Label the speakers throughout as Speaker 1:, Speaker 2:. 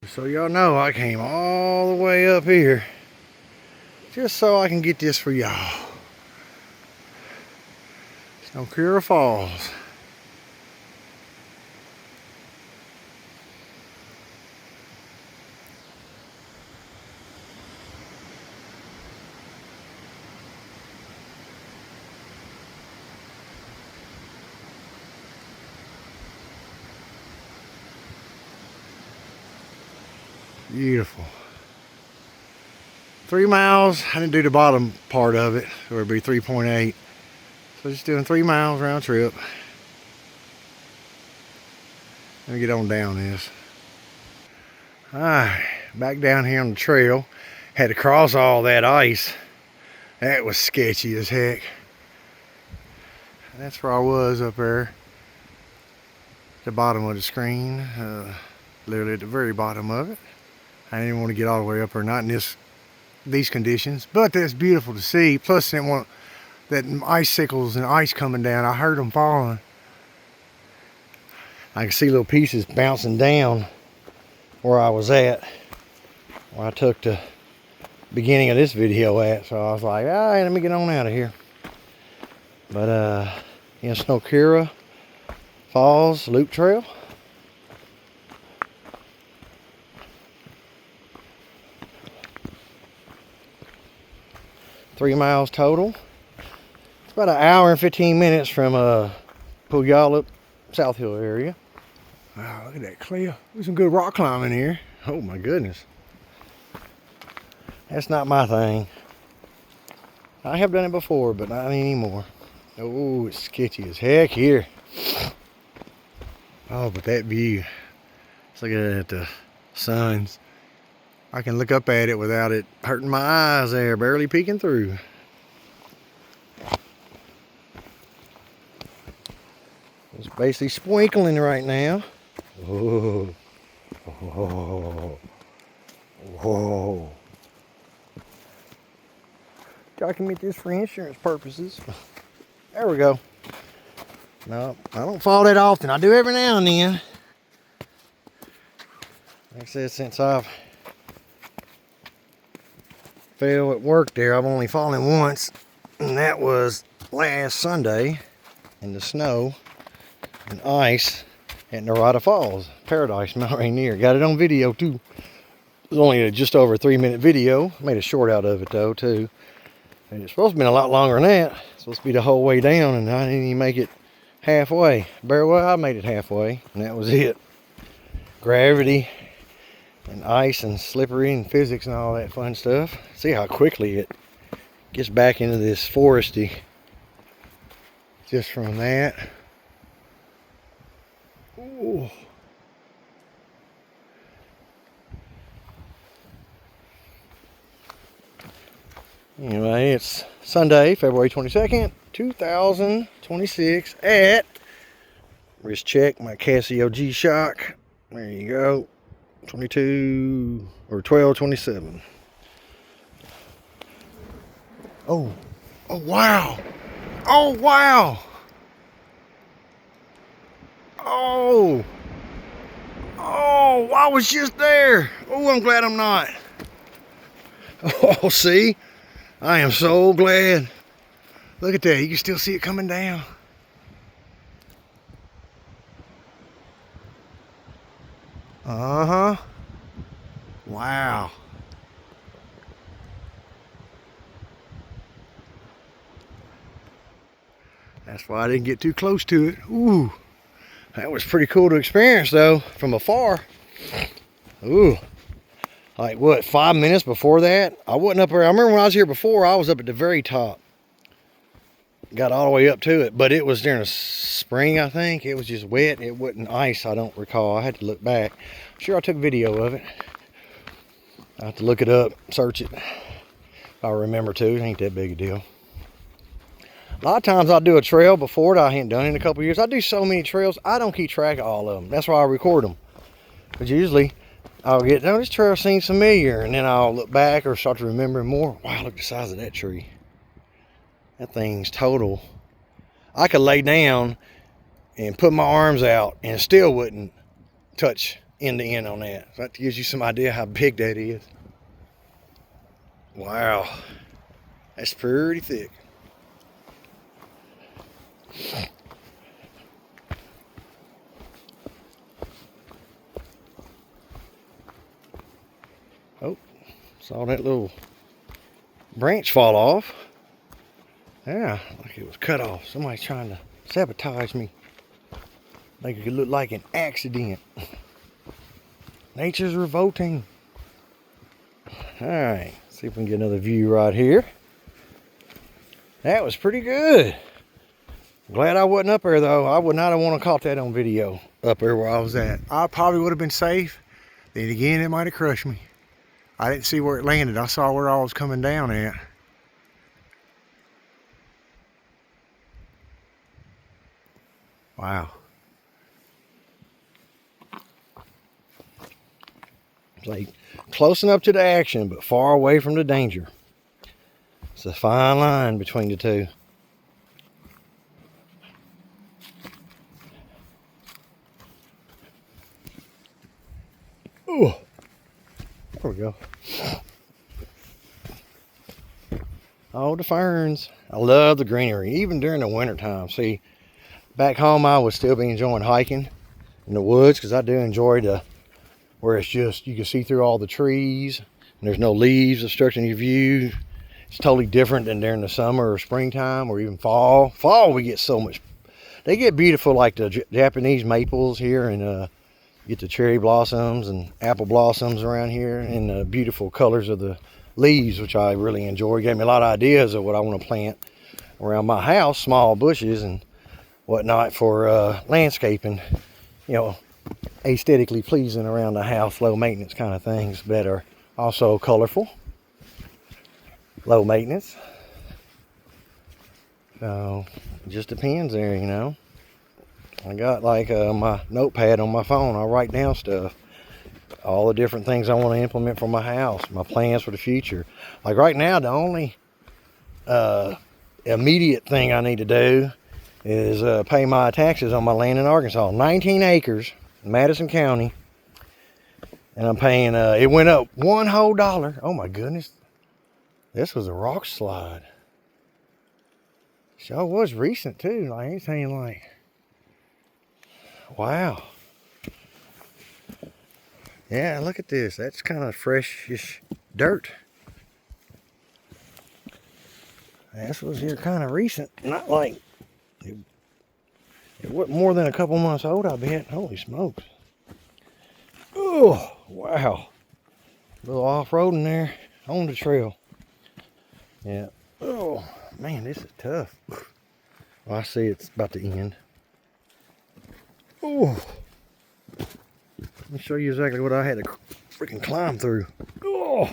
Speaker 1: So y'all know I came all the way up here just so I can get this for y'all. Snoquera Falls. Beautiful. 3 miles. I didn't do the bottom part of it, so it'd be 3.8. So just doing 3 miles round trip. Let me get on down this. Alright, back down here on the trail. Had to cross all that ice. That was sketchy as heck. That's where I was up there. At the bottom of the screen. Literally at the very bottom of it. I didn't even want to get all the way up there, not in these conditions, but that's beautiful to see. Plus, I didn't want that icicles and ice coming down. I heard them falling. I could see little pieces bouncing down where I was at, where I took the beginning of this video at. So I was like, all right, let me get on out of here. But in Snoquera Falls Loop Trail. Three miles total. It's about an hour and 15 minutes from Puyallup, South Hill area. Wow, look at that cliff. There's some good rock climbing here. Oh my goodness. That's not my thing. I have done it before, but not anymore. Oh, it's sketchy as heck here. Oh, but that view. Let's look at the suns. I can look up at it without it hurting my eyes there, barely peeking through. It's basically sprinkling right now. Oh, oh, whoa. Document this for insurance purposes. There we go. No, I don't fall that often. I do every now and then. Like I said, since I've fell at work there, I've only fallen once, and that was last Sunday in the snow and ice at Snoquera Falls, Paradise, Mount Rainier. Got it on video too. It was only a just over 3-minute video. Made a short out of it though too. And it's supposed to be a lot longer than that. It's supposed to be the whole way down, and I didn't even make it halfway. Bare well, I made it halfway, and that was it. Gravity and ice and slippery and physics and all that fun stuff. See how quickly it gets back into this foresty just from that. Ooh. Anyway, it's Sunday, February 22nd, 2026 at, wrist check, my Casio G-Shock. There you go. 22 or 12:27. Oh wow. Oh wow. Oh, I was just there. Oh, I'm glad I'm not. Oh, see, I am so glad. Look at that. You can still see it coming down. Uh-huh. Wow. That's why I didn't get too close to it. Ooh. That was pretty cool to experience though, from afar. Ooh. Like what, 5 minutes before that? I wasn't up there. I remember when I was here before, I was up at the very top. Got all the way up to it, but it was during the spring, I think. It was just wet. It wasn't ice, I don't recall. I had to look back. I'm sure I took video of it. I have to look it up, search it. If I remember to. It ain't that big a deal. A lot of times I'll do a trail before that I ain't done in a couple years. I do so many trails, I don't keep track of all of them. That's why I record them. Because usually I'll get, oh, this trail seems familiar. And then I'll look back or start to remember more. Wow, look at the size of that tree. That thing's total. I could lay down and put my arms out and still wouldn't touch end to end on that. So that gives you some idea how big that is. Wow, that's pretty thick. Oh, saw that little branch fall off. Yeah, like it was cut off. Somebody's trying to sabotage me. Make it look like an accident. Nature's revolting. Alright, see if we can get another view right here. That was pretty good. Glad I wasn't up there though. I would not have want to caught that on video up there where I was at. I probably would have been safe. Then again, it might have crushed me. I didn't see where it landed. I saw where I was coming down at. Wow. It's like close enough to the action, but far away from the danger. It's a fine line between the two. Ooh, there we go. Oh, the ferns. I love the greenery, even during the winter time. See, back home I would still be enjoying hiking in the woods because I do enjoy the where it's just, you can see through all the trees and there's no leaves obstructing your view. It's totally different than during the summer or springtime or even fall. Fall we get so much, they get beautiful like the Japanese maples here, and get the cherry blossoms and apple blossoms around here, and the beautiful colors of the leaves, which I really enjoy. Gave me a lot of ideas of what I want to plant around my house, small bushes and whatnot for landscaping, you know, aesthetically pleasing around the house, low maintenance kind of things that are also colorful, low maintenance. So it just depends there, you know. I got like my notepad on my phone. I write down stuff, all the different things I want to implement for my house, my plans for the future. Like right now, the only immediate thing I need to do is pay my taxes on my land in Arkansas. 19 acres, Madison County, and I'm paying, it went up $1 whole. Oh my goodness, this was a rock slide. Sure was recent too, like anything like, wow. Yeah, look at this, that's kind of freshish dirt. This was here kind of recent, not like, it wasn't more than a couple months old, I bet. Holy smokes. Oh, wow. A little off-roading there on the trail. Yeah. Oh, man, this is tough. Well, I see it's about to end. Oh. Let me show you exactly what I had to freaking climb through. Oh,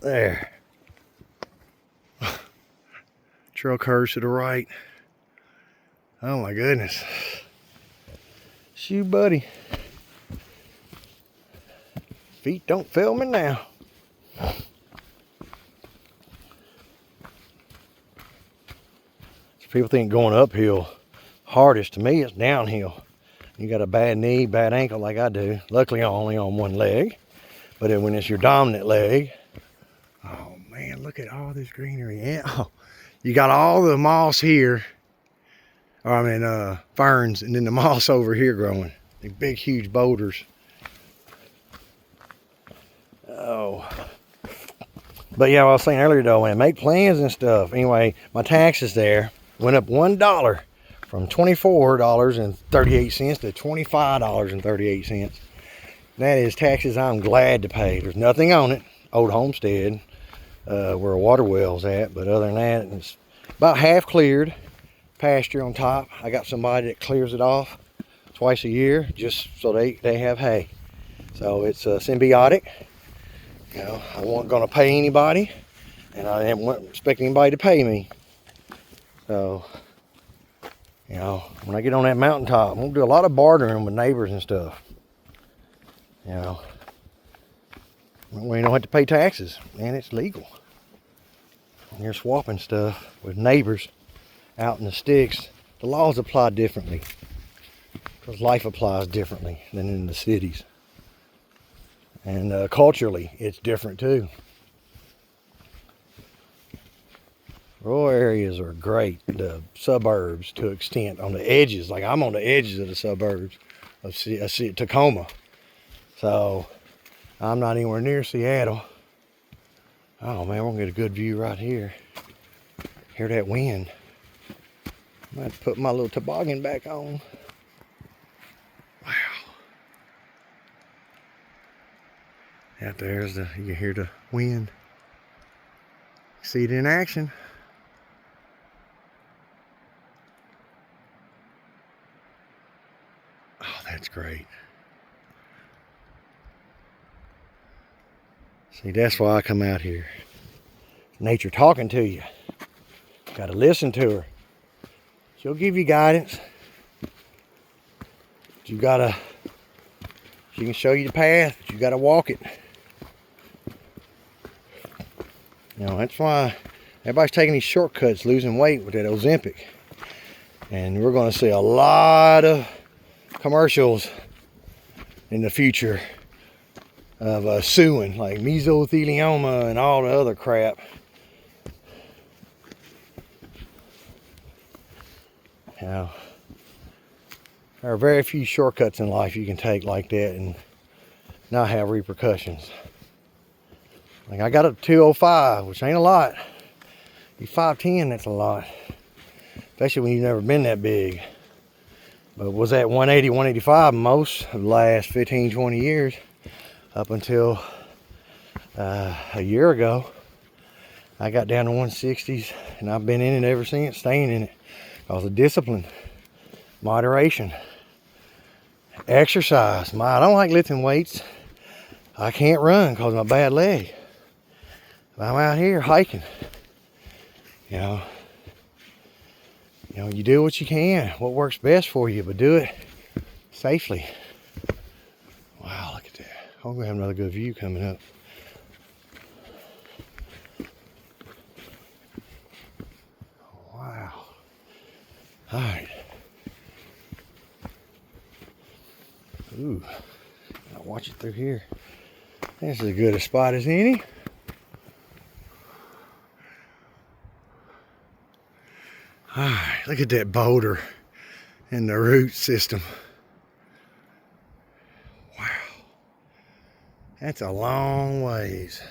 Speaker 1: there. Trail curves to the right. Oh my goodness. Shoot, buddy. Feet don't fail me now. People think going uphill hardest. To me, it's downhill. You got a bad knee, bad ankle like I do. Luckily, I'm only on one leg. But then when it's your dominant leg, oh man, look at all this greenery. Yeah, oh, you got all the moss here. I mean, ferns, and then the moss over here growing. The big, huge boulders. Oh. But yeah, what I was saying earlier though, man, make plans and stuff. Anyway, my taxes there went up $1 from $24.38 to $25.38. That is taxes I'm glad to pay. There's nothing on it. Old homestead, where a water well's at. But other than that, it's about half cleared. Pasture on top. I got somebody that clears it off twice a year just so they have hay. So it's symbiotic. You know, I wasn't going to pay anybody, and I wasn't expecting anybody to pay me. So, you know, when I get on that mountaintop, I'm going to do a lot of bartering with neighbors and stuff. You know, we don't have to pay taxes, and it's legal. And you're swapping stuff with neighbors out in the sticks. The laws apply differently because life applies differently than in the cities. And culturally, it's different too. Rural areas are great. The suburbs to extent on the edges. Like I'm on the edges of the suburbs of Tacoma. So I'm not anywhere near Seattle. Oh man, we're gonna get a good view right here. Hear that wind. I'm gonna have to put my little toboggan back on. Wow. Out there's you can hear the wind. See it in action. Oh, that's great. See, that's why I come out here. Nature talking to you. Got to listen to her. She'll give you guidance. You gotta, she can show you the path, but you gotta walk it. You know, that's why everybody's taking these shortcuts, losing weight with that Ozempic. And we're gonna see a lot of commercials in the future of suing, like mesothelioma and all the other crap. You know, there are very few shortcuts in life you can take like that and not have repercussions. Like I got a 205, which ain't a lot. You 5'10", that's a lot. Especially when you've never been that big. But was at 180, 185 most of the last 15, 20 years. Up until a year ago. I got down to 160s and I've been in it ever since, staying in it. Because of discipline, moderation, exercise. I don't like lifting weights. I can't run because of my bad leg. But I'm out here hiking. You know, you do what you can, what works best for you, but do it safely. Wow, look at that. I'm gonna have another good view coming up. Wow. All right. Ooh, I'll watch it through here. This is as good a spot as any. All right, look at that boulder and the root system. Wow, that's a long ways.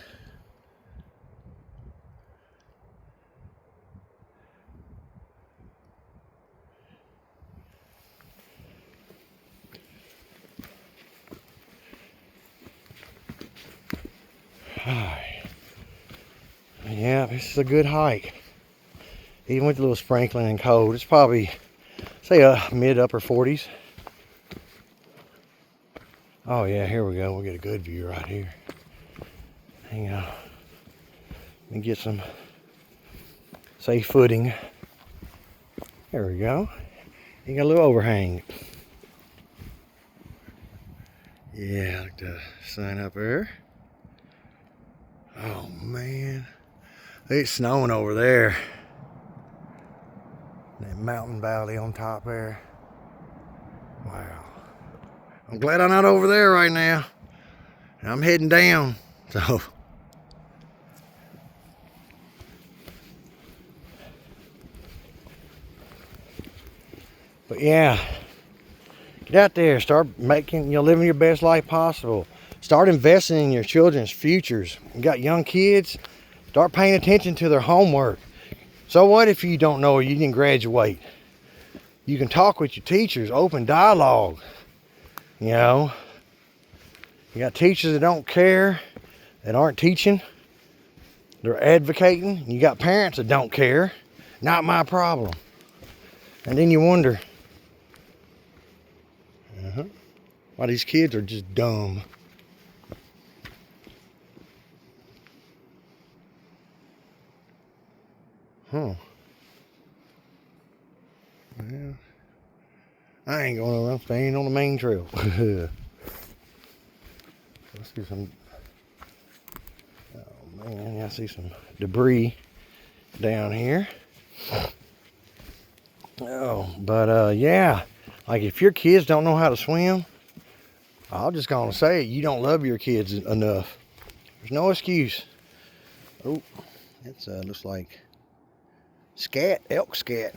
Speaker 1: Alright. Yeah, this is a good hike. Even with a little sprinkling and cold, it's probably, say, mid upper 40s. Oh yeah, here we go. We'll get a good view right here. Hang on. Let me get some safe footing. There we go. You got a little overhang. Yeah, look at the sun up there. Oh man, it's snowing over there. That mountain valley on top there. Wow. I'm glad I'm not over there right now. I'm heading down, so. But yeah, get out there, start making, living your best life possible. Start investing in your children's futures. You got young kids, start paying attention to their homework. So what if you don't know or you didn't graduate? You can talk with your teachers, open dialogue. You got teachers that don't care, that aren't teaching. They're advocating. You got parents that don't care. Not my problem. And then you wonder, why these kids are just dumb. Huh. Well, I ain't going around staying on the main trail. Let's get some. Oh man, I see some debris down here. Oh, but yeah, like if your kids don't know how to swim, I'm just gonna say it, you don't love your kids enough. There's no excuse. Oh, that's looks like scat, elk scat.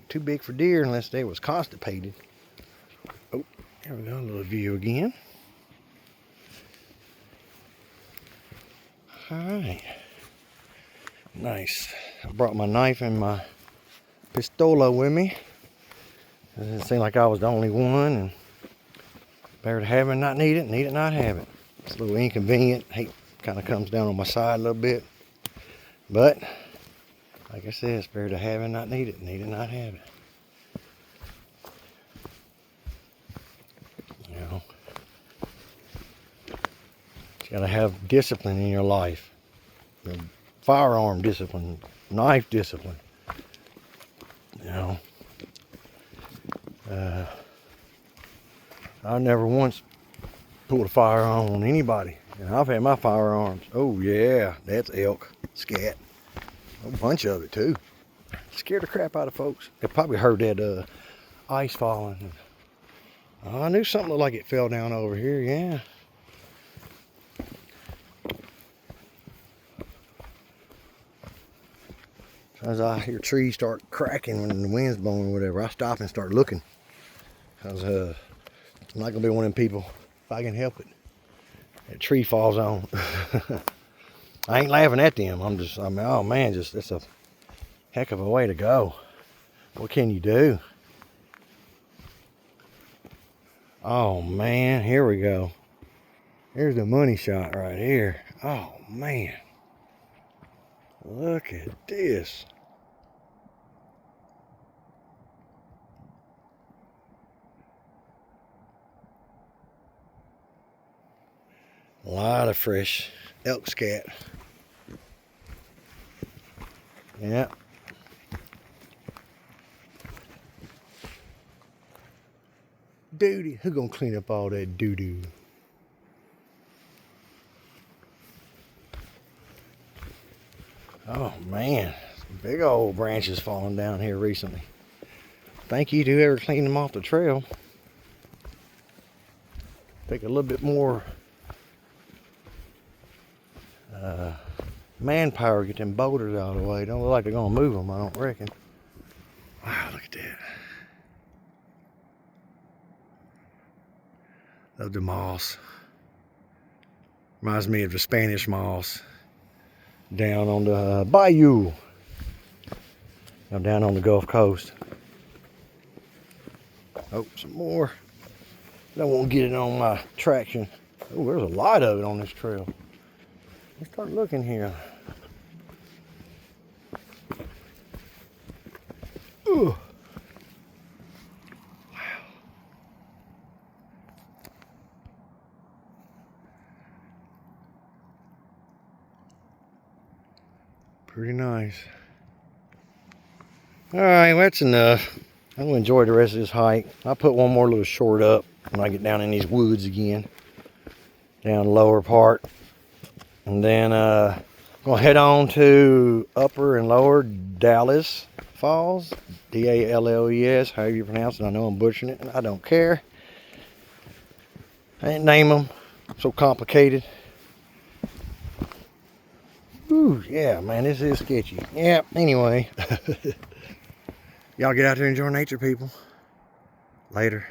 Speaker 1: Too big for deer unless they was constipated. Oh, there we go, a little view again. All right, nice. I brought my knife and my pistola with me. It seemed like I was the only one, and better to have it and not need it not have it. It's a little inconvenient. Hate kind of comes down on my side a little bit, but like I said, it's better to have it and not need it not have it. You know, you gotta have discipline in your life. You know, firearm discipline, knife discipline. You know, I never once pulled a firearm on anybody. And I've had my firearms. Oh yeah, that's elk, scat, a bunch of it too. Scared the crap out of folks. They probably heard that ice falling. Oh, I knew something looked like it fell down over here. Yeah. As I hear trees start cracking when the wind's blowing or whatever, I stop and start looking. Cause I'm not gonna be one of them people if I can help it. That tree falls on. I ain't laughing at them. I mean, oh man, it's a heck of a way to go. What can you do? Oh man, here we go. Here's the money shot right here. Oh man. Look at this. A lot of fresh elk scat. Yeah. Duty. Who gonna clean up all that doo-doo? Oh man, some big old branches falling down here recently. Thank you to whoever cleaned them off the trail. Take a little bit more manpower to get them boulders out of the way. Don't look like they're gonna move them, I don't reckon. Wow, look at that. Love the moss. Reminds me of the Spanish moss down on the bayou. Down on the Gulf Coast. Oh, some more. Don't want to get it on my traction. Oh, there's a lot of it on this trail. Let's start looking here. Ooh. Wow. Pretty nice. All right, well, that's enough. I'm gonna enjoy the rest of this hike. I'll put one more little short up when I get down in these woods again, down the lower part. And then I'm gonna head on to Upper and Lower Dalles Falls, D-A-L-L-E-S, however you pronounce it. I know I'm butchering it, and I don't care. I didn't name them, so complicated. Ooh, yeah, man, this is sketchy. Yeah, anyway. Y'all get out there and enjoy nature, people. Later.